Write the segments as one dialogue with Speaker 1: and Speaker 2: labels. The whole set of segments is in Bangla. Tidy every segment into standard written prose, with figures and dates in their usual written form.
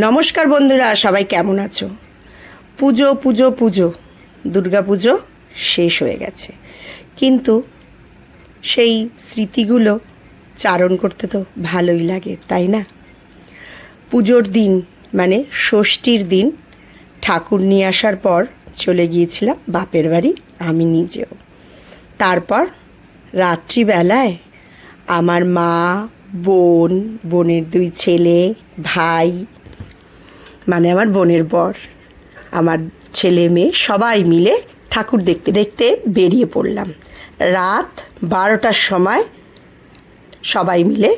Speaker 1: নমস্কার বন্ধুরা, সবাই কেমন আছো? পুজো পুজো পুজো দুর্গা পুজো শেষ হয়ে গেছে, কিন্তু সেই স্মৃতিগুলো চারণ করতে তো ভালোই লাগে, তাই না? পুজোর দিন মানে ষষ্ঠীর দিন ঠাকুর নিয়ে আসার পর চলে গিয়েছিলাম বাপের বাড়ি, আমি নিজেও। তারপর রাত্রিবেলায় আমার মা, বোন, বোনের দুই ছেলে, ভাই মানে আমার বোনের বর, আমার ছেলে মেয়ে সবাই মিলে ঠাকুর দেখতে দেখতে বেরিয়ে পড়লাম। রাত 12টার সময় সবাই মিলে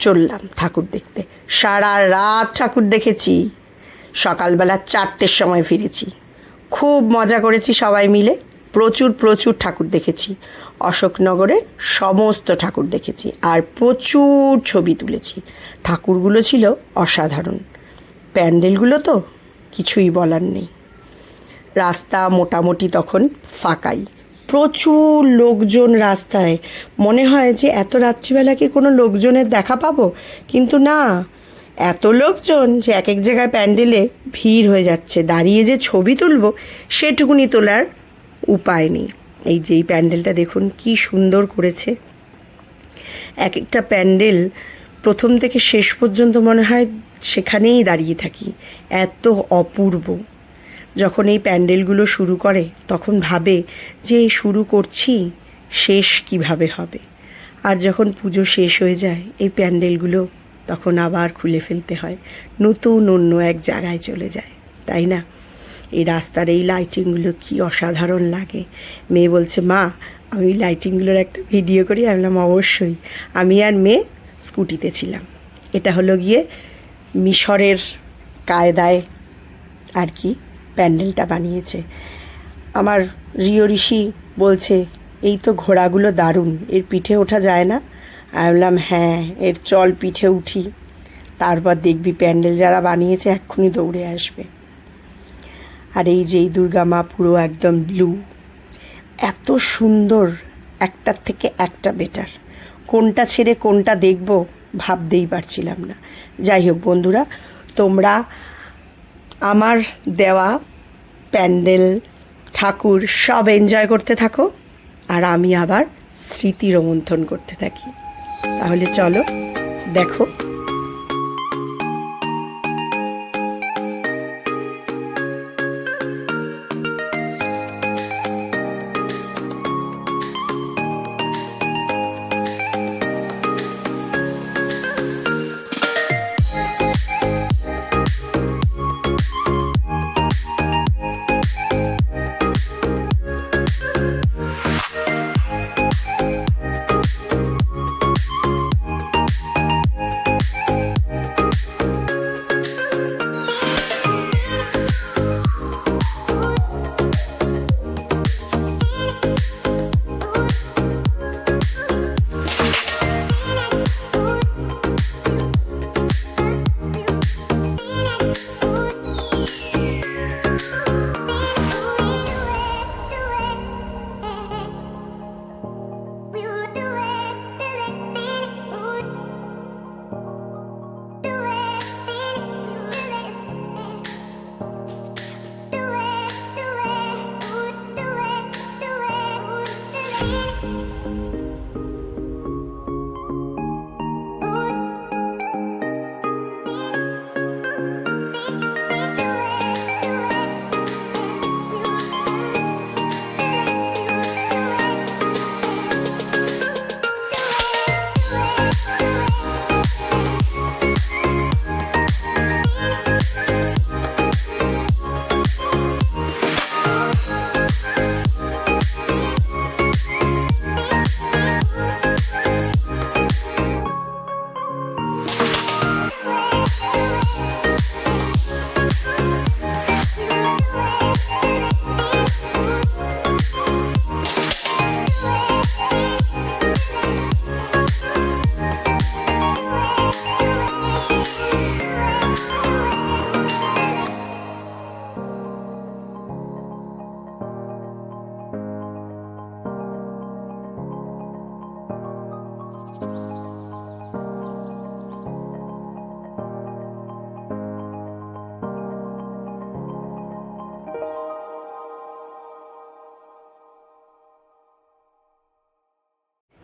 Speaker 1: চললাম ঠাকুর দেখতে। সারা রাত ঠাকুর দেখেছি, সকালবেলা 4টের সময় ফিরেছি। খুব মজা করেছি সবাই মিলে, প্রচুর প্রচুর ঠাকুর দেখেছি। অশোকনগরের সমস্ত ঠাকুর দেখেছি আর প্রচুর ছবি তুলেছি। ঠাকুরগুলো ছিল অসাধারণ, প্যান্ডেলগুলো তো কিছুই বলার নেই। রাস্তা মোটামুটি তখন ফাঁকাই, প্রচুর লোকজন রাস্তায়। মনে হয় যে এত রাত্রিবেলা কি কোনো লোকজনের দেখা পাবো, কিন্তু না, এত লোকজন যে এক এক জায়গায় প্যান্ডেলে ভিড় হয়ে যাচ্ছে। দাঁড়িয়ে যে ছবি তুলবো সেটুকুনি তোলার উপায় নেই। এই যে এই প্যান্ডেলটা দেখুন কি সুন্দর করেছে। এক একটা প্যান্ডেল প্রথম থেকে শেষ পর্যন্ত মনে হয় সেখানেই দাঁড়িয়ে থাকি, এত অপূর্ব। যখন এই প্যান্ডেলগুলো শুরু করে তখন ভাবে যে শুরু করছি, শেষ কিভাবে হবে। আর যখন পুজো শেষ হয়ে যায় এই প্যান্ডেলগুলো তখন আবার খুলে ফেলতে হয়, নতুন অন্য এক জায়গায় চলে যায়, তাই না? এই রাস্তার এই লাইটিংগুলো কি অসাধারণ লাগে। মেয়ে বলছে, মা আমি লাইটিংগুলোর একটা ভিডিও করি। আমি বললাম অবশ্যই। আমি আর মেয়ে স্কুটিতে ছিলাম। এটা হলো গিয়ে মিশরের কায়দায় আর কি প্যান্ডেলটা বানিয়েছে। আমার রিও ঋষি বলছে, এই তো ঘোড়াগুলো দারুণ, এর পিঠে ওঠা যায় না? আমি বললাম হ্যাঁ, এর চল পিঠে উঠি, তারপর দেখবি প্যান্ডেল যারা বানিয়েছে এক্ষুনি দৌড়ে আসবে। আর এই যে এই দুর্গা মা পুরো একদম ব্লু, এত সুন্দর, একটার থেকে একটা বেটার। কোনটা ছেড়ে কোনটা দেখব ভাবতেই পারছিলাম না। যাই হোক বন্ধুরা, তোমরা আমার দেওয়া প্যান্ডেল, ঠাকুর সব এনজয় করতে থাকো, আর আমি আবার স্মৃতি রোমন্থন করতে থাকি। তাহলে চলো দেখো।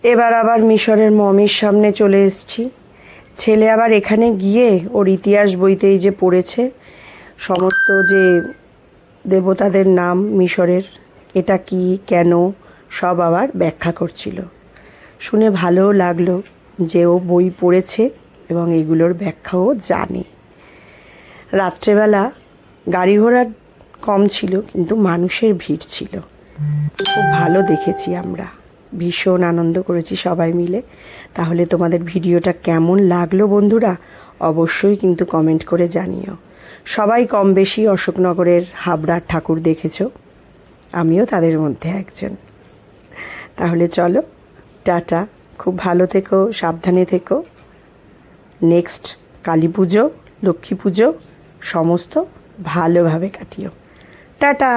Speaker 1: এবার আবার মিশরের মমির সামনে চলে এসেছি। ছেলে আবার এখানে গিয়ে ওর ইতিহাস বইতেই যে পড়েছে সমস্ত যে দেবতাদের নাম মিশরের, এটা কি কেন সব আবার ব্যাখ্যা করছিল। শুনে ভালোও লাগলো যে ও বই পড়েছে এবং এগুলোর ব্যাখ্যাও জানে। রাত্রেবেলা গাড়ি ঘোড়া কম ছিল কিন্তু মানুষের ভিড় ছিল, খুব ভালো দেখেছি আমরা, ভীষণ আনন্দ করেছি সবাই মিলে। তাহলে তোমাদের ভিডিওটা কেমন লাগলো বন্ধুরা অবশ্যই কিন্তু কমেন্ট করে জানিও। সবাই কম বেশি অশোকনগরের হাবড়ার ঠাকুর দেখেছো, আমিও তাদের মধ্যে একজন। তাহলে চলো, টাটা, খুব ভালো থেকো, সাবধানে থেকো। নেক্সট কালী পুজো, লক্ষ্মী পুজো সমস্ত ভালোভাবে কাটিও। টাটা।